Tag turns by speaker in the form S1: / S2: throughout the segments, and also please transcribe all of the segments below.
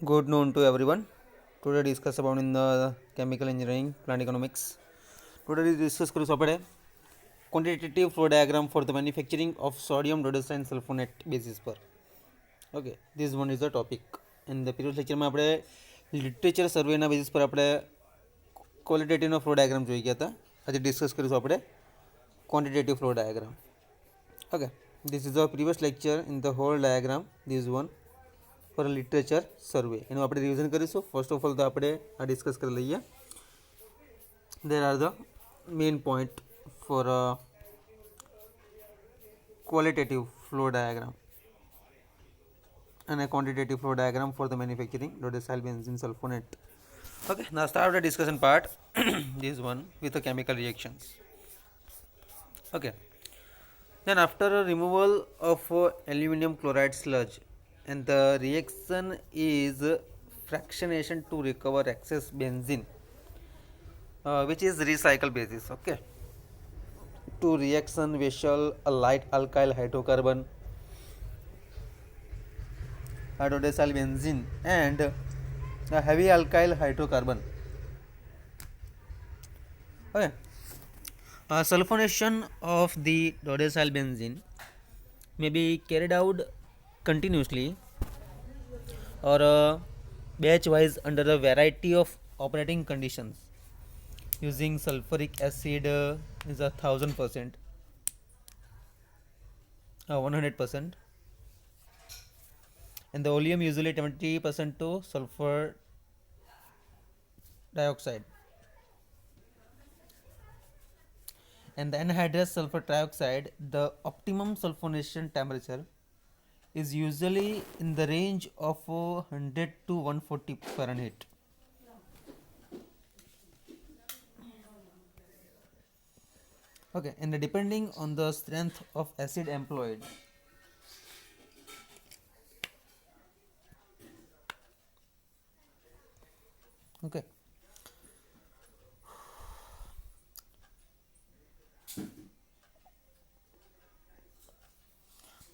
S1: Good noon to everyone. Today discuss about in the chemical engineering plant economics. Today discuss करू આપણે quantitative flow diagram for the manufacturing of sodium dodecyl sulfonate basis પર. Okay, this one is the topic. In the previous lecture માં આપણે literature survey ના basis પર આપણે qualitative નો flow diagram જોઈ ગયા હતા. આજે discuss કરીશું આપણે quantitative flow diagram. Okay, this is the previous lecture in the whole diagram. This one for a literature survey એનું આપણે રિવિઝન કરીશું. ફર્સ્ટ ઓફ ઓલ તો આપણે આ ડિસ્કસ કરી લઈએ. There are the main point for qualitative flow diagram and a quantitative flow diagram for the manufacturing dodecyl benzene sulfonate. Okay, now start the discussion part. This one with the chemical reactions. Okay, then after a removal of aluminum chloride sludge and the reaction is fractionation to recover excess benzene, which is recycle basis. Okay, to reaction vessel a light alkyl hydrocarbon dodecyl benzene and a heavy alkyl hydrocarbon. Okay, sulfonation of the dodecyl benzene may be carried out continuously or batch wise under a variety of operating conditions using sulfuric acid is 1000%, 100%, and the oleum usually 20% to sulfur dioxide, and the anhydrous sulfur trioxide. The optimum sulfonation temperature is usually in the range of 100 to 140 Fahrenheit. Okay, and depending on the strength of acid employed, okay,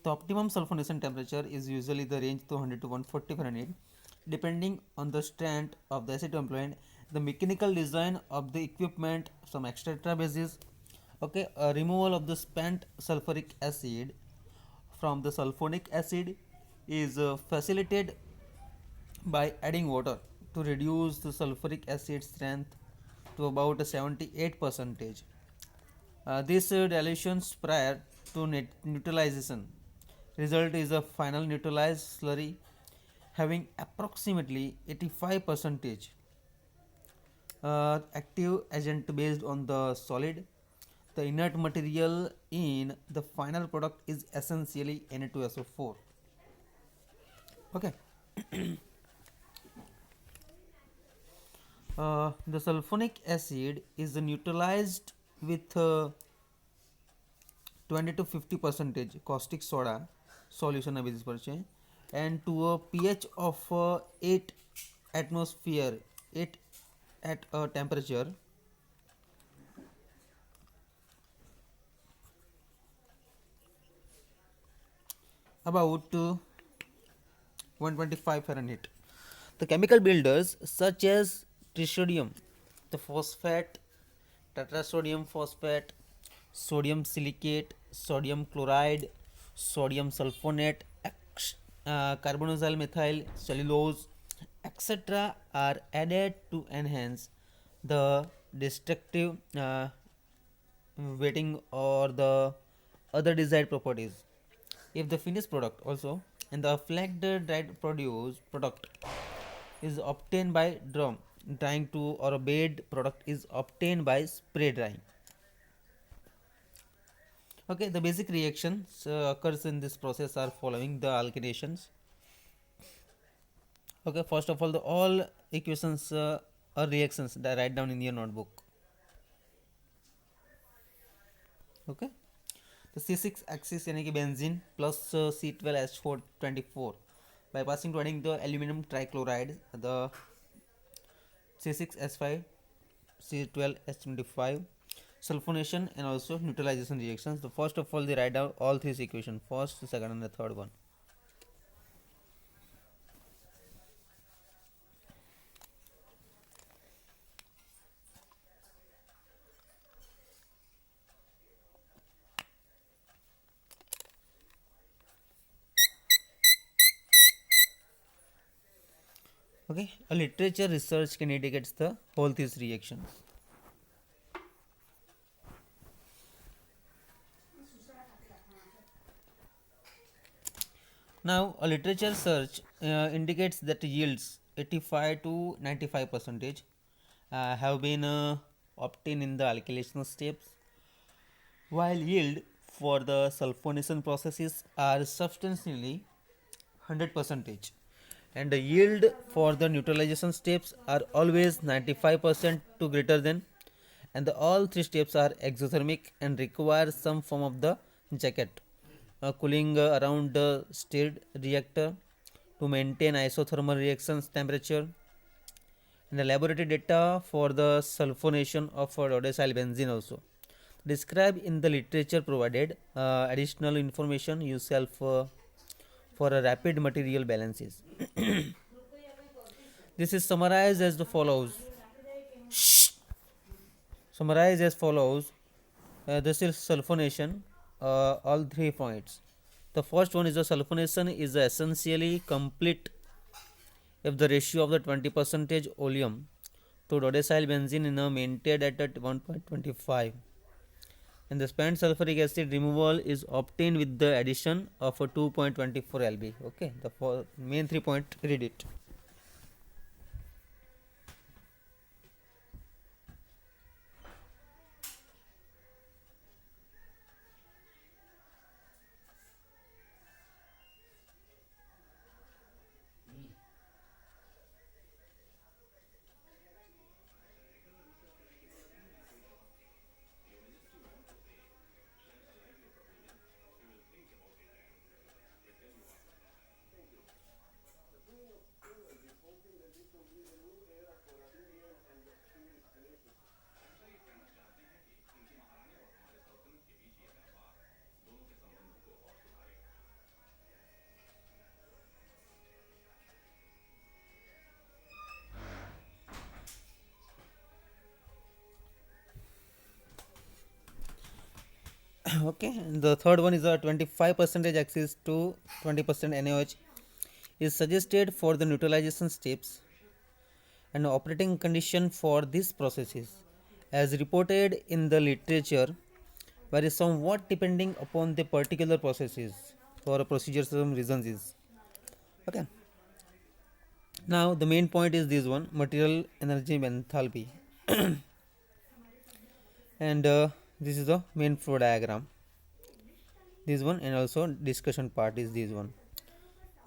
S1: the optimum sulfonation temperature is usually the range to 100 to 140 Fahrenheit, depending on the strength of the acid employed, the mechanical design of the equipment, some etc. basis. Okay, a removal of the spent sulfuric acid from the sulfonic acid is facilitated by adding water to reduce the sulfuric acid strength to about 78 percentage. This dilutions prior to neutralization result is a final neutralized slurry having approximately 85 percentage active agent based on the solid. The inert material in the final product is essentially Na2SO4. Okay. The sulfonic acid is neutralized with 20 to 50 percentage caustic soda solution basis पर છે, and to a pH of 8 atmosphere, 8 at a temperature about 125 Fahrenheit. The chemical builders such as trisodium, the phosphate, tetrasodium phosphate, sodium silicate, sodium chloride, sodium sulfonate, carbonyl methyl cellulose, etc. are added to enhance the destructive weighting or the other desired properties. If the finished product also and the flagged dried product is obtained by drying to, or a bed product is obtained by spray drying. Okay, the basic reactions occurs in this process are following the alkylations. Okay, first of all, the all equations or reactions that write down in your notebook. Okay, the C6 axis यानी कि benzene plus C12H424 by passing to adding the aluminum trichloride, the C6H5 C12H25 sulfonation and also neutralization reactions. The first of all, they write down all three equations, first, second and the third one. Okay, a literature research can indicate the whole these reactions. Now, a literature search indicates that yields 85 to 95 percentage have been obtained in the alkylation steps, while yield for the sulfonation processes are substantially 100 percentage, and the yield for the neutralization steps are always 95% to greater than, and all three steps are exothermic and require some form of the jacket cooling around the stirred reactor to maintain isothermal reactions temperature. And the laboratory data for the sulfonation of dodecyl benzene also described in the literature provided additional information yourself for a rapid material balances. This is summarized as the follows. Summarized as follows. This is sulfonation. All 3 points. The first one is the sulfonation is essentially complete if the ratio of the 20 percentage oleum to dodecyl benzene is maintained at 1.25, and the spent sulfuric acid removal is obtained with the addition of a 2.24 lb. Okay, the main 3 point, read it. Okay, and the third one is a 25 percentage access to 20% NaOH is suggested for the neutralization steps, and operating condition for these processes as reported in the literature vary somewhat depending upon the particular processes or procedures some reasons is. Okay, now the main point is this one, material energy enthalpy. And this is the main flow diagram, this one, and also discussion part is this one.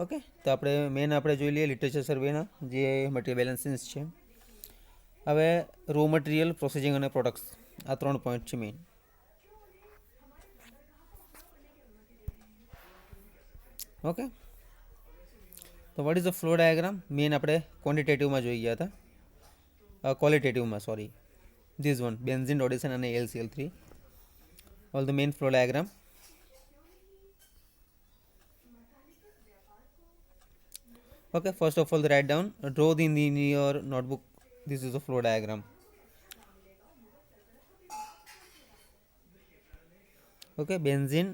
S1: Okay, તો આપણે main આપણે જોઈ લઈએ literature સર્વેના જે material બેલેન્સિસ છે. હવે raw material, processing અને products, આ 3 પોઈન્ટ છે મેઇન. ઓકે, તો what is the flow diagram? Main આપણે ક્વોન્ટિટેટિવમાં જોઈ ગયા હતા, ક્વોલિટેટિવમાં સોરી, ધીસ વન બેન્ઝિન, ડોડેસન અને LCl3. All the main flow diagram. Okay, first of all, write down, draw in your notebook. This is a flow diagram. Okay, benzene,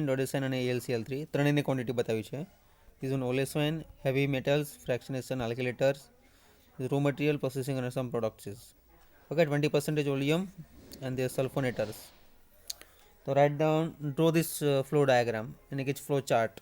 S1: ડોડેસન અને AlCl3 ત્રણેયની quantity બતાવી છે. This one olefin, heavy metals, fractionation, alkylators, raw material, processing and some products. Okay, 20% oleum and the sulfonators. So write down, draw this flow diagram and a flow chart.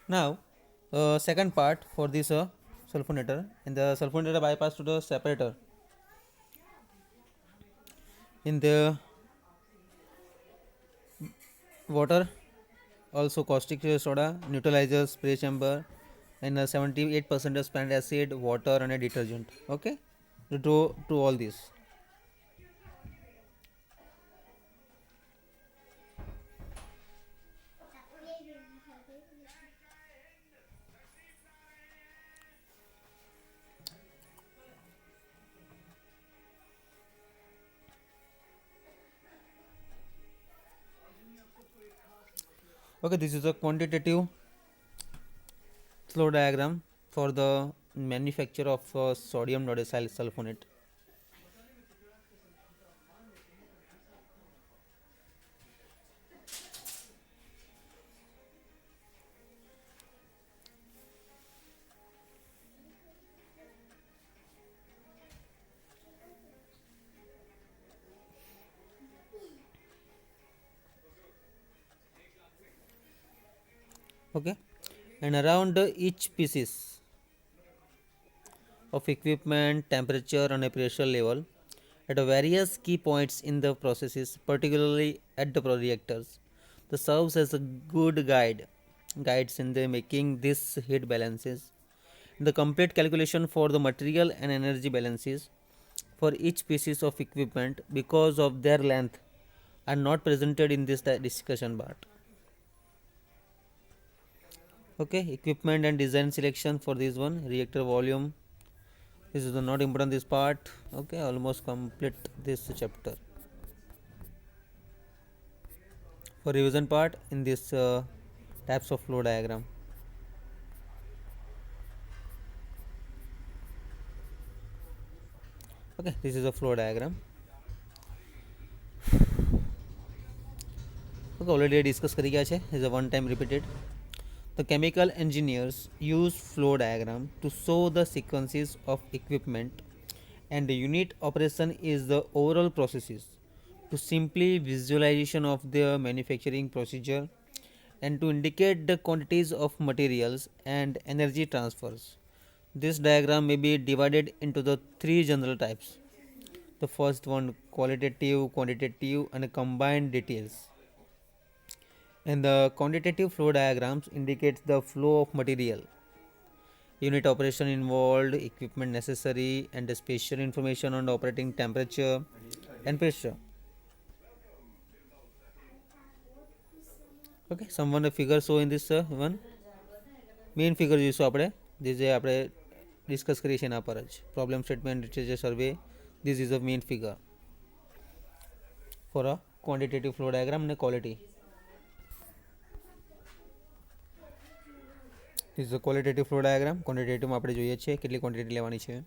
S1: Now, second part for this sulfonator, in the sulfonator bypass to the separator. In the water, also caustic soda, neutralizer, spray chamber, and 78% of spent acid, water, and a detergent. Okay, to all this. Okay, this is a quantitative flow diagram for the manufacture of sodium dodecyl sulfonate. Okay, and around each pieces of equipment, temperature, and a pressure level at various key points in the processes, particularly at the reactors. This serves as a good guides in the making these heat balances. The complete calculation for the material and energy balances for each pieces of equipment because of their length are not presented in this discussion part. Okay, equipment and design selection for this one, reactor volume. This is the not important this part. Okay, almost complete this chapter. For revision part in this types of flow diagram. Okay, this is a flow diagram. Okay, already discuss કરી ગયા છે. Is a one time repeated. The chemical engineers use flow diagram to show the sequences of equipment and the unit operation is the overall processes to simply visualization of the manufacturing procedure and to indicate the quantities of materials and energy transfers. This diagram may be divided into the three general types. The first one qualitative, quantitative, and combined details. And the quantitative flow diagrams indicates the flow of material, unit operation involved, equipment necessary, and the special information on the operating temperature and pressure. Okay, someone a figure show in this one. Main figure જોઈશું આપણે જે આપણે discuss કરી છે એના પર જ problem statement literature survey this is a main figure for a quantitative flow diagram અને quality. This is a qualitative flow diagram. ક્વોન્ટિટેટિવમાં આપણે જોઈએ છીએ કેટલી ક્વોન્ટિટી લેવાની છે.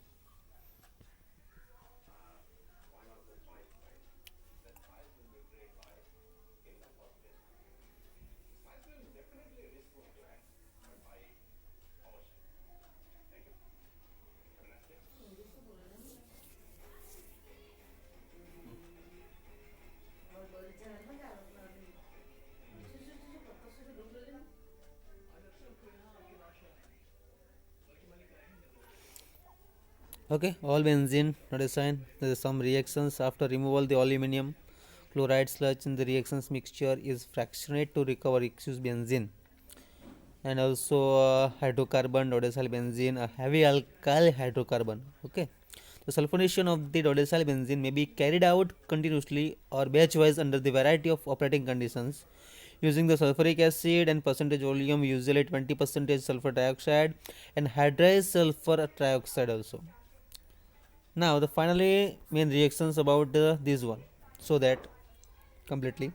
S1: Okay, all benzene not a sign. There are some reactions after removal the aluminum chloride sludge in the reactions mixture is fractionated to recover excess benzene and also hydrocarbon dodecyl benzene, a heavy alkyl hydrocarbon. Okay, the sulfonation of the dodecyl benzene may be carried out continuously or batch wise under the variety of operating conditions using the sulfuric acid and percentage volume, usually 20% sulfur dioxide and hydrazed sulfur trioxide also. Now the finally main reactions about this one, so that completely.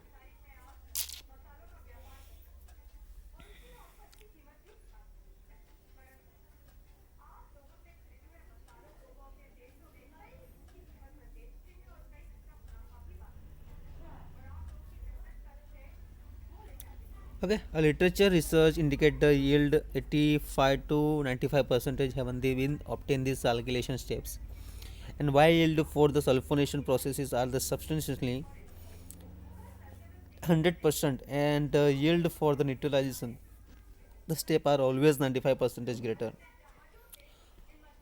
S1: Okay, a literature research indicate the yield 85 to 95 percentage have been obtained these alkylation steps, and while yield for the sulfonation processes are the substantially 100% and yield for the neutralization the step are always 95 percentage greater.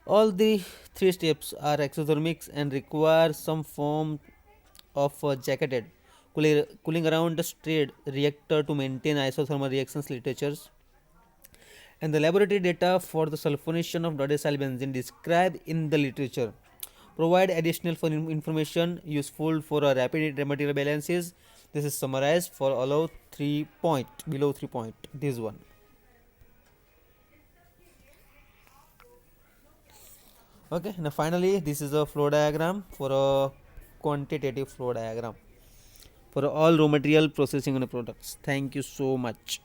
S1: All the three steps are exothermic and require some form of jacketed cooling around the straight reactor to maintain isothermal reactions literatures and the laboratory data for the sulfonation of dodecyl benzene described in the literature provide additional information useful for a rapid material balances. This is summarized for allow 3 point below 3 point, this one. Okay, now finally this is a flow diagram for a quantitative flow diagram for all raw material processing and products. Thank you so much.